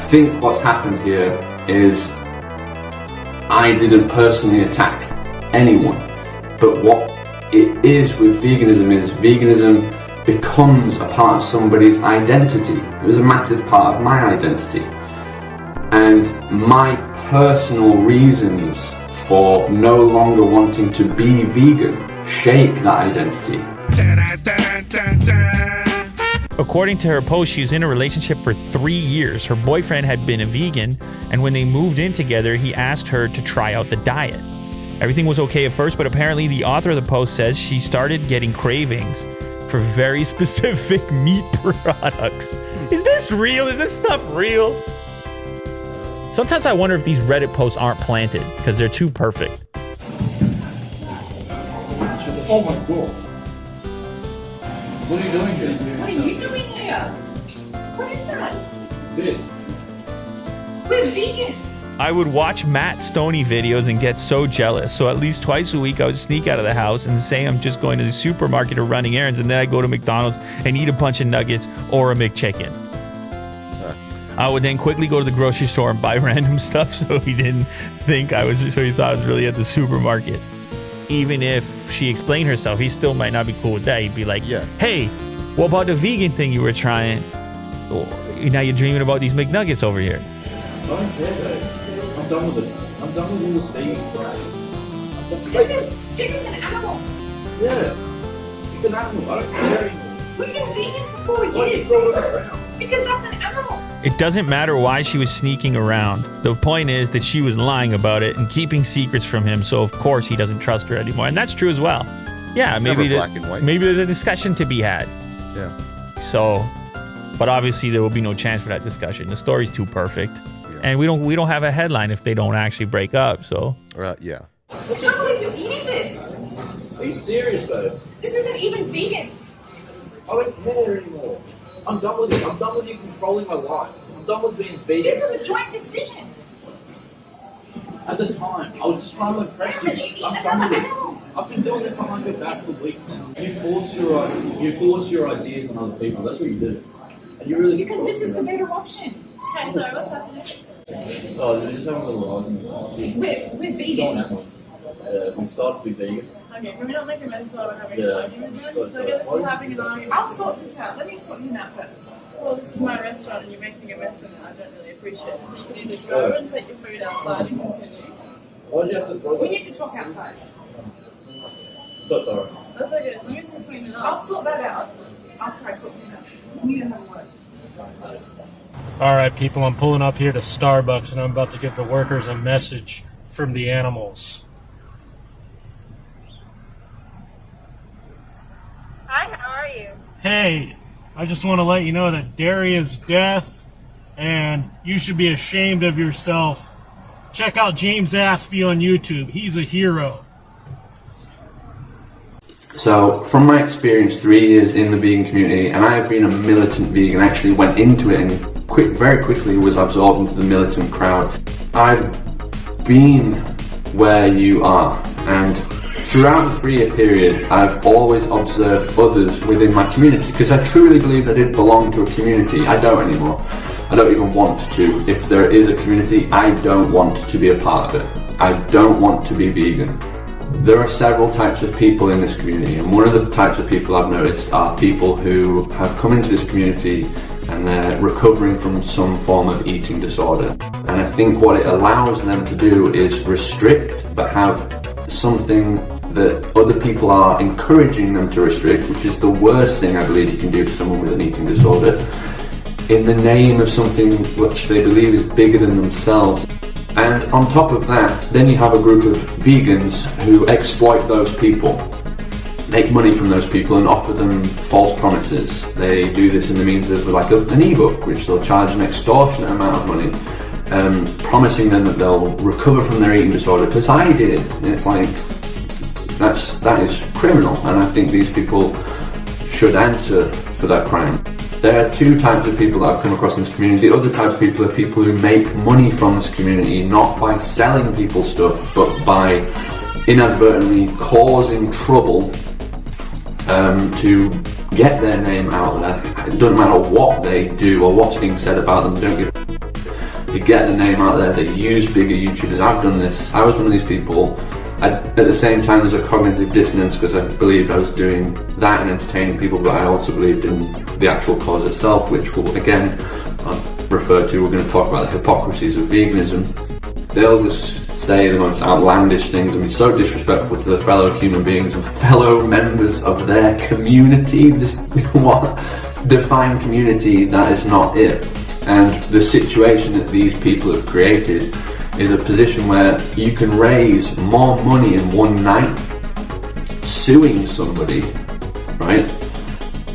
think what's happened here is I didn't personally attack anyone, but what it is with veganism is veganism becomes a part of somebody's identity. It was a massive part of my identity. And my personal reasons for no longer wanting to be vegan shake that identity. According to her post, she was in a relationship for 3 years. Her boyfriend had been a vegan, and when they moved in together, he asked her to try out the diet. Everything was okay at first, but apparently the author of the post says she started getting cravings for very specific meat products. Is this real? Is this stuff real? Sometimes I wonder if these Reddit posts aren't planted because they're too perfect. Oh my god. What are you doing here? What are you doing here? What is that? This. We're vegan. I would watch Matt Stoney videos and get so jealous. So at least twice a week I would sneak out of the house and say I'm just going to the supermarket or running errands, and then I'd go to McDonald's and eat a bunch of nuggets or a McChicken. I would then quickly go to the grocery store and buy random stuff so he didn't think I was, so he thought I was really at the supermarket. Even if she explained herself, he still might not be cool with that. He'd be like, hey, what about the vegan thing you were trying? Or, now you're dreaming about these McNuggets over here. I don't care though. I'm done with it. I'm done with all this vegan crap. This is an animal. Yeah. It's an animal. I don't care anymore. We've been vegan for 4 years. Why do you throw it around? Because that's an animal. It doesn't matter why she was sneaking around. The point is that she was lying about it and keeping secrets from him, so of course he doesn't trust her anymore. And that's true as well. Yeah, maybe there's a discussion to be had. Yeah. So, but obviously there will be no chance for that discussion. The story's too perfect. Yeah. And we don't have a headline if they don't actually break up, so. Yeah. I can't believe you're eating this. Are you serious though? This isn't even vegan. I don't care anymore. I'm done with it. I'm done with you controlling my life. I'm done with being vegan. This was a joint decision. At the time, I was just trying to impress But you eat you. I'm done another with it. animal. I've been doing this behind your back for weeks now. You force your ideas on other people. That's what you do. And you really Because this is the better option. Okay, so what's happening? Oh, they're just having a little argument. We're vegan. We decided to be vegan. Okay, can we not make a mess while we're having Yeah. an argument then? So we're having an argument. I'll sort this out. Let me sort him out first. Well, this is my restaurant and you're making a mess and I don't really appreciate it. So you can either go and take your food outside and continue. Why do you have to throw We that? need to talk outside. That's alright. That's okay, as long as you clean it I'll up. sort that out. I'll try sorting it out. We don't have a word. Alright people, I'm pulling up here to Starbucks and I'm about to give the workers a message from the animals. Hi, how are you? Hey, I just want to let you know that dairy is death and you should be ashamed of yourself. Check out James Aspie on YouTube. He's a hero. So, from my experience, 3 years in the vegan community, and I have been a militant vegan, I actually went into it and very quickly was absorbed into the militant crowd. I've been where you are, and throughout the 3-year period, I've always observed others within my community, because I truly believed I did belong to a community. I don't anymore. I don't even want to. If there is a community, I don't want to be a part of it. I don't want to be vegan. There are several types of people in this community, and one of the types of people I've noticed are people who have come into this community and they're recovering from some form of eating disorder. And I think what it allows them to do is restrict, but have something that other people are encouraging them to restrict, which is the worst thing I believe you can do to someone with an eating disorder, in the name of something which they believe is bigger than themselves. And on top of that, then you have a group of vegans who exploit those people, make money from those people and offer them false promises. They do this in the means of like an ebook, which they'll charge an extortionate amount of money, promising them that they'll recover from their eating disorder, because I did. And it's like, that is criminal, and I think these people should answer for that crime. There are 2 types of people that I've come across in this community. The other type of people are people who make money from this community, not by selling people stuff, but by inadvertently causing trouble to get their name out there. It doesn't matter what they do or what's being said about them, they don't give a to get the name out there. They use bigger YouTubers. I've done this. I was one of these people. At the same time, there's a cognitive dissonance because I believed I was doing that and entertaining people, but I also believed in the actual cause itself, which will, again, I'll refer to. We're going to talk about the hypocrisies of veganism. They'll just say the most outlandish things and be so disrespectful to their fellow human beings and fellow members of their community. This what define community, that is not it. And the situation that these people have created is a position where you can raise more money in one night suing somebody, right,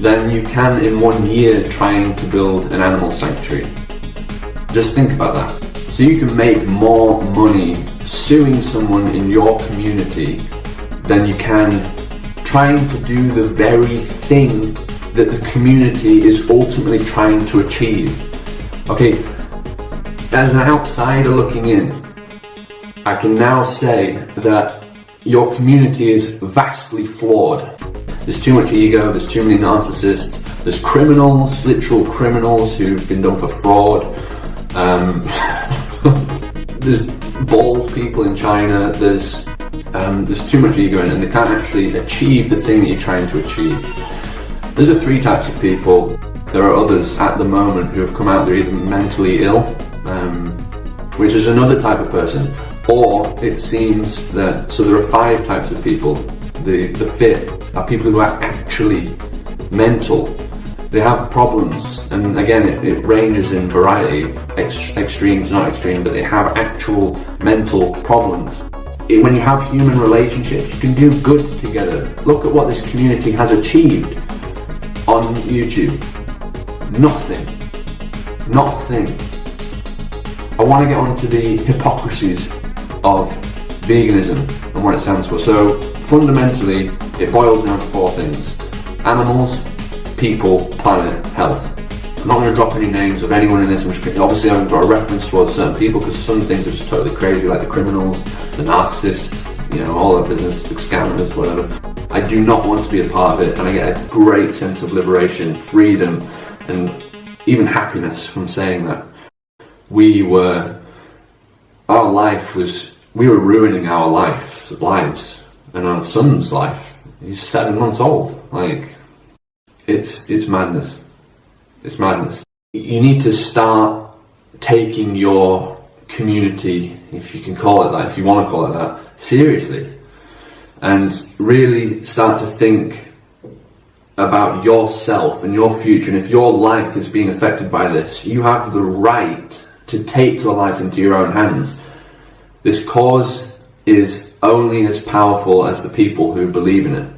than you can in 1 year trying to build an animal sanctuary. Just think about that. So you can make more money suing someone in your community than you can trying to do the very thing that the community is ultimately trying to achieve. Okay, as an outsider looking in, I can now say that your community is vastly flawed. There's too much ego, there's too many narcissists, there's criminals, literal criminals who've been done for fraud. There's bald people in China, there's too much ego in it, and they can't actually achieve the thing that you're trying to achieve. Those are 3 types of people. There are others at the moment who have come out, they're either mentally ill, which is another type of person, or it seems that, so there are 5 types of people. The 5th are people who are actually mental. They have problems, and again, it ranges in variety, extreme to not extreme, but they have actual mental problems. When you have human relationships, you can do good together. Look at what this community has achieved on YouTube. Nothing. I want to get on to the hypocrisies of veganism and what it stands for. So fundamentally, it boils down to 4 things: animals, people, planet, health. I'm not going to drop any names of anyone in this. Obviously I haven't got a reference towards certain people because some things are just totally crazy, like the criminals, the narcissists, you know, all that business, the scammers, whatever. I do not want to be a part of it, and I get a great sense of liberation, freedom, and even happiness from saying that. We were ruining our lives, and our son's life. He's 7 months old. Like, it's madness. It's madness. You need to start taking your community, if you can call it that, if you want to call it that, seriously, and really start to think about yourself and your future. And if your life is being affected by this, you have the right to take your life into your own hands. This cause is only as powerful as the people who believe in it.